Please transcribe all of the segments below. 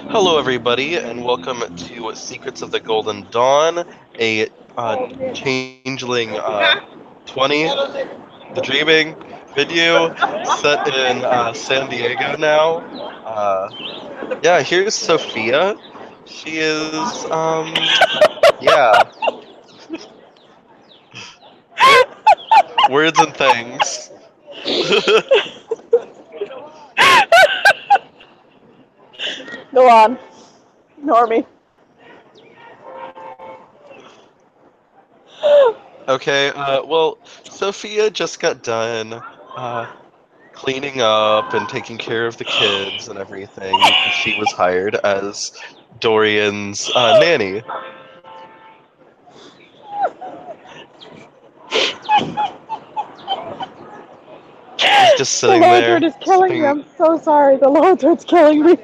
Hello, everybody, and welcome to Secrets of the Golden Dawn, a changeling 20, the Dreaming video set in San Diego now. Uh, yeah, here's Sophia. She is, yeah, words and things. Go on. Ignore me. Okay, well, Sophia just got done cleaning up and taking care of the kids and everything because she was hired as Dorian's nanny. She's just The sitting Lordred there, is killing me. sipping. I'm so sorry. The Lordred's killing me.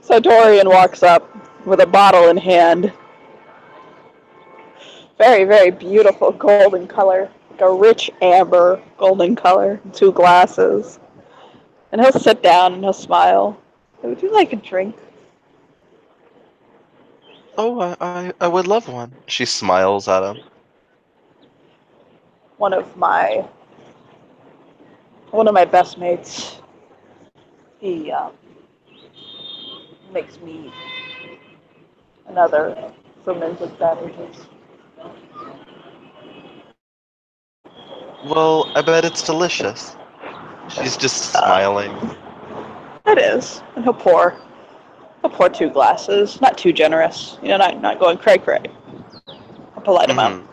So Dorian walks up with a bottle in hand. Very, very beautiful golden color. Like a rich amber golden color. Two glasses. And he'll sit down and he'll smile. Would you like a drink? Oh, I would love one. She smiles at him. One of my one of my best mates. He makes me another fermented beverages. Well, I bet it's delicious. She's just smiling. It is. And he'll pour. He'll pour two glasses. Not too generous. Not going cray cray. A polite amount. Hmm.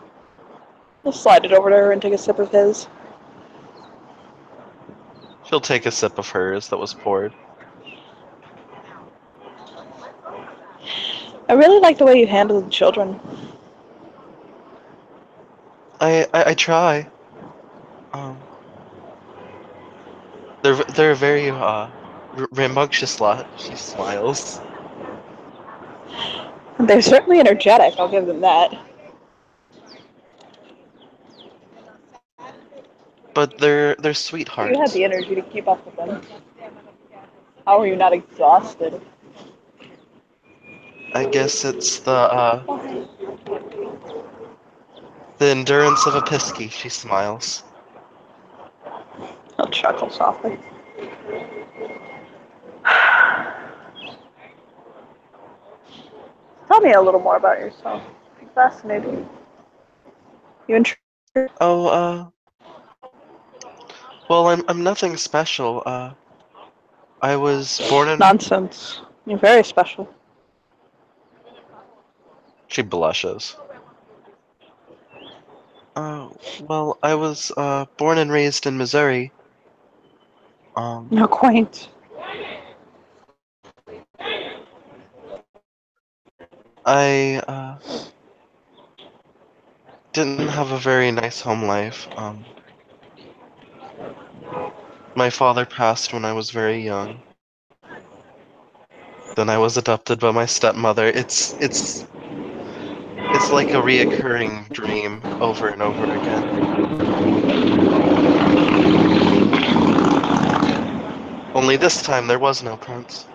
He'll slide it over to her and take a sip of his. She'll take a sip of hers that was poured. I really like the way you handle the children. I try. Um, they're a very rambunctious lot. She smiles. They're certainly energetic, I'll give them that. But they're You had sweethearts. the energy to keep up with them. How are you not exhausted? I guess it's the endurance of a pisky. She smiles. He'll chuckle softly. Tell me a little more about yourself. I'm fascinated. You intrigued? Oh, well, I'm nothing special. I was born in. Nonsense. You're very special. She blushes. Well, I was born and raised in Missouri. Um, No quaint. I didn't have a very nice home life. My father passed when I was very young. Then I was adopted by my stepmother. It's like a reoccurring dream over and over again. Only this time there was no prince.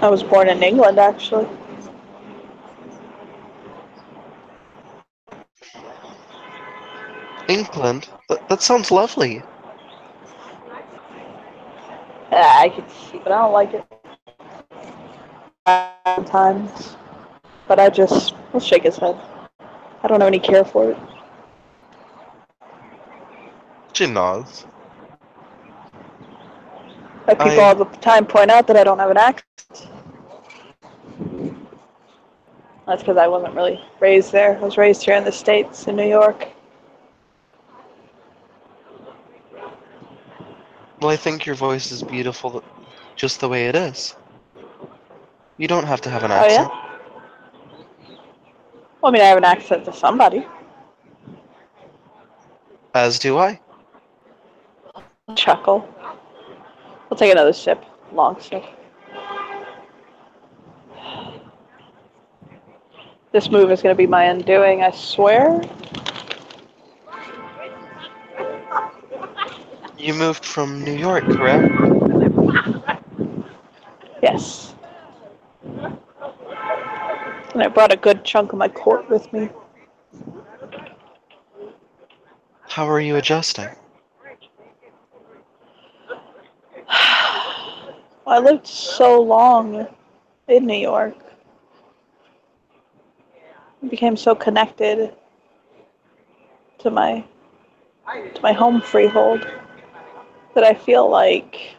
I was born in England, actually. England? That sounds lovely. Yeah, I could see, but I don't like it sometimes. But he'll shake his head. I don't have any care for it. She nods. Like people I all the time point out that I don't have an accent. That's because I wasn't really raised there. I was raised here in the States, in New York. well, I think your voice is beautiful just the way it is. You don't have to have an Oh, yeah? accent. Well, I mean, I have an accent to somebody. As do I. Chuckle. We'll take another sip. Long sip. This move is going to be my undoing, I swear. You moved from New York, correct? Yes. And I brought a good chunk of my court with me. How are you adjusting? I lived so long in New York. I became so connected to my home freehold that I feel like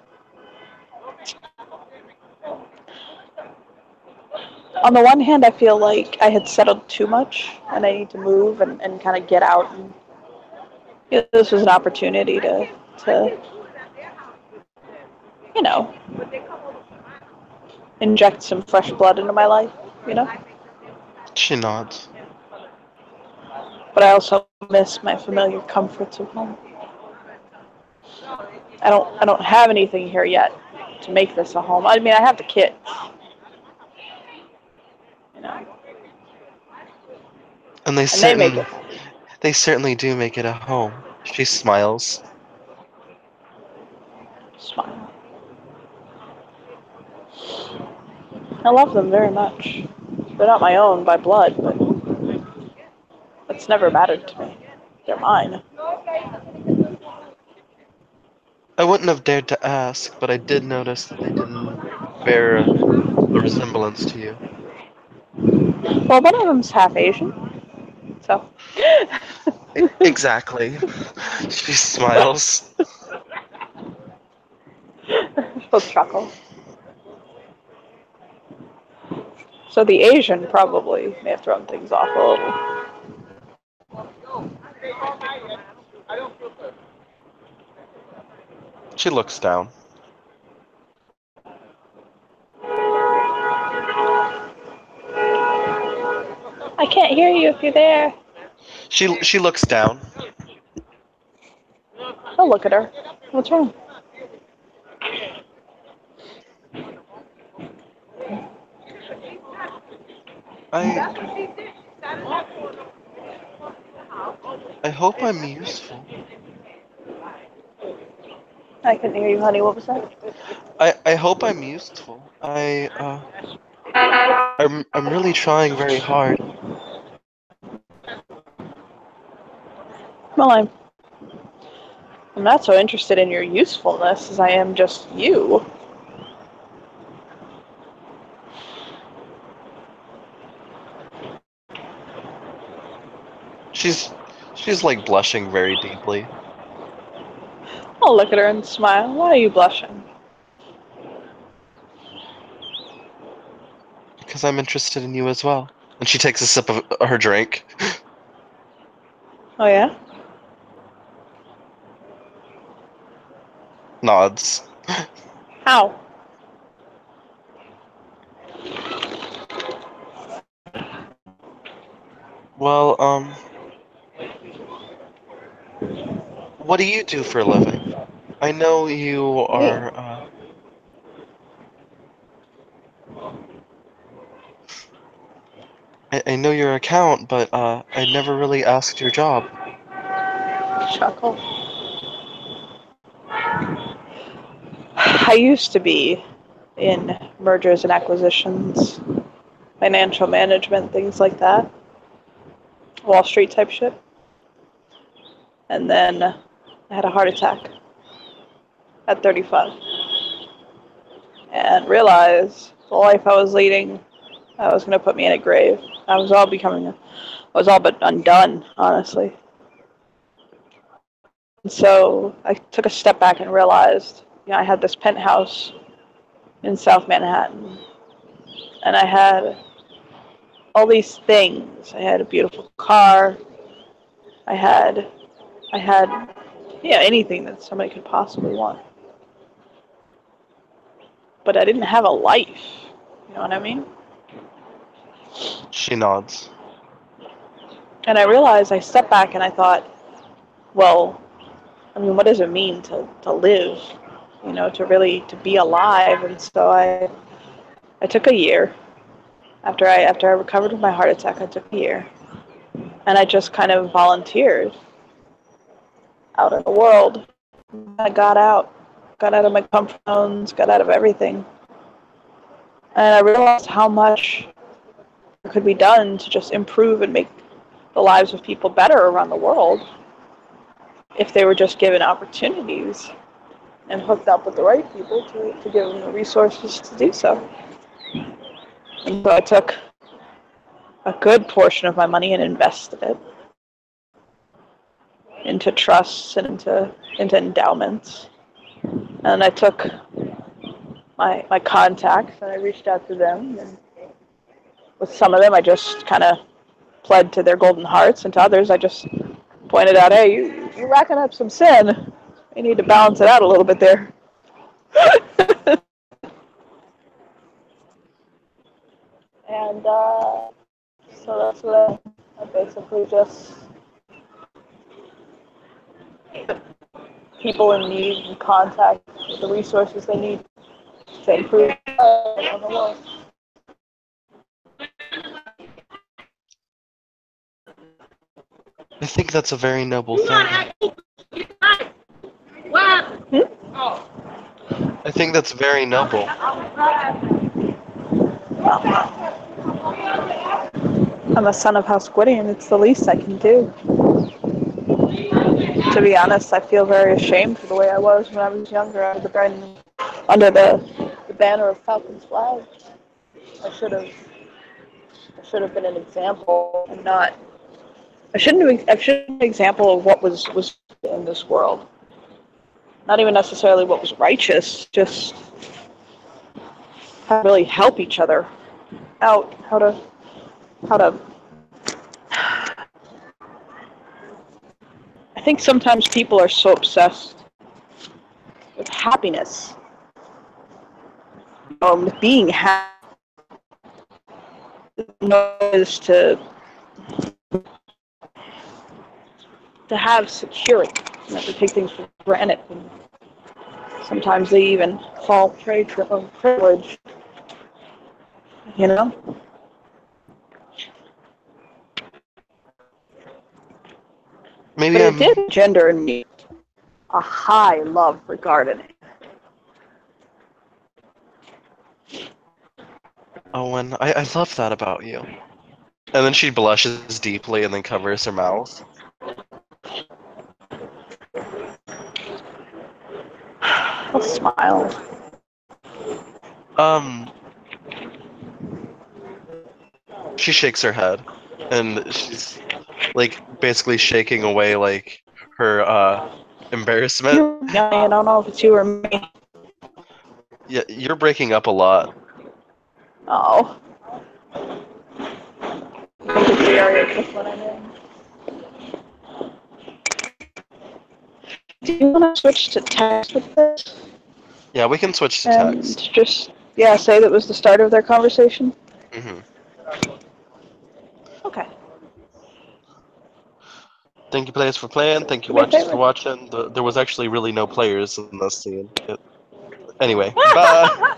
on the one hand I feel like I had settled too much and I need to move and kind of get out and this was an opportunity to you know inject some fresh blood into my life, you know? She nods. But I also miss my familiar comforts of home. I don't have anything here yet to make this a home. I mean, I have the kids, you know, And they and they make certain it home. they certainly do make it a home. She smiles. Smile. I love them very much. They're not my own by blood, but it's never mattered to me. They're mine. I wouldn't have dared to ask, but I did notice that they didn't bear a resemblance to you. Well, one of them's half Asian, so Exactly. She smiles. both chuckle. So the Asian probably may have thrown things off a little. She looks down. I can't hear you if you're there. She looks down. I'll look at her. What's wrong? I I hope I'm useful. I couldn't hear you, honey. What was that? I hope I'm useful. I'm really trying very hard. Well, I'm not so interested in your usefulness as I am just you. She's she's like blushing very deeply I'll look at her and smile. Why are you blushing? because I'm interested in you as well. And she takes a sip of her drink. Oh yeah? Nods. How? Well, what do you do for a living? I know you Me? are, I know your account, but, I never really asked your job. Chuckle. I used to be in mergers and acquisitions, financial management, things like that. Wall Street type shit. And then I had a heart attack at 35 and realized the life I was leading was going to put me in a grave. I was all but undone, honestly. And so I took a step back and realized, I had this penthouse in South Manhattan, and I had all these things. I had a beautiful car. I had, I had, anything that somebody could possibly want. But I didn't have a life. You know what I mean? She nods. And I realized I stepped back and I thought, well, I mean, what does it mean to live? To be alive. And so I took a year after I recovered from my heart attack. I took a year, and I just kind of volunteered out in the world, I got out of my comfort zones, got out of everything. And I realized how much could be done to just improve and make the lives of people better around the world if they were just given opportunities and hooked up with the right people to give them the resources to do so. And so I took a good portion of my money and invested it into trusts and into endowments. And I took my contacts and I reached out to them, and with some of them I just kind of pled to their golden hearts, and to others I just pointed out, hey, you're racking up some sin. You need to balance it out a little bit there. And so that's what I basically just people in need and contact with the resources they need to improve on the world. I think that's a very noble thing. I think that's very noble. I'm a son of House Gwydion. It's the least I can do. To be honest, I feel very ashamed for the way I was when I was younger, under the banner of Falcon's flag. I should have been an example and not. I should have been an example of what was in this world. Not even necessarily what was righteous, just how to really help each other out, how to I think sometimes people are so obsessed with happiness, with being happy, is to have security, to take things for granted. And sometimes they even fall prey to privilege, you know? Maybe But it did engender in me a high love for gardening. Owen, I love that about you. And then she blushes deeply and then covers her mouth. I'll smile. She shakes her head, and she's like basically shaking away like her embarrassment. Yeah, I don't know if it's you or me. Yeah, you're breaking up a lot. Oh. I think it's the area of what I'm in. Do you want to switch to text with this? Yeah, we can switch to And text. just, say that was the start of their conversation? Mm-hmm. Okay. Thank you, players, for playing. Thank you, watchers, for watching. There was actually really no players in this scene. Anyway, bye!